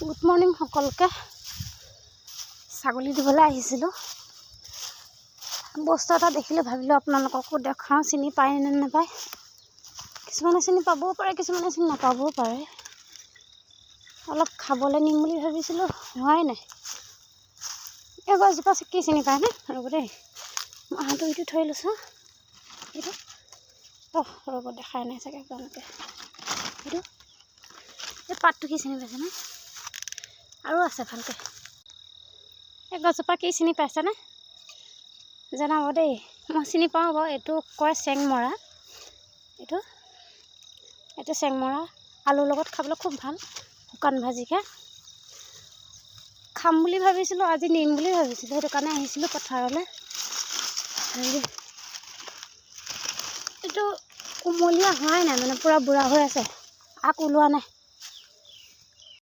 Good morning সকলকে। ছাগলী দিবলৈ আহিছিলোঁ। বস্তু এটা দেখিলে ভাবিলোঁ আপোনালোককো দেখাওঁ, চিনি পায় নে নাপায়। কিছুমানে চিনি পাবও পাৰে, কিছুমানে চিনি নাপাবও পাৰে। অলপ খাবলৈ নিম বুলি ভাবিছিলোঁ, হোৱাই নাই। এই গছজোপা কি চিনি পায়নে? ৰ'ব দেই, মই হাতটো ইটো থৈ লৈছোঁ। এইটো ৰ'ব, দেখাই নাই চাগে আপোনালোকে। এইটো এই পাতটো কি চিনি পাইছেনে? আৰু আছে ভালকৈ। এই গছজোপা কি চিনি পাইছেনে? জনাব দেই। মই চিনি পাওঁ বাৰু, এইটো কয় চেংমৰা। এইটো চেংমৰা। আলুৰ লগত খাবলৈ খুব ভাল, শুকান ভাজিকৈ। খাম বুলি ভাবিছিলোঁ, আজি নিম বুলি ভাবিছিলোঁ, সেইটো কাৰণে আহিছিলোঁ পথাৰলৈ। এইটো কুমলীয়া হোৱাই নাই, মানে পূৰা বুঢ়া হৈ আছে, আগ ওলোৱা নাই।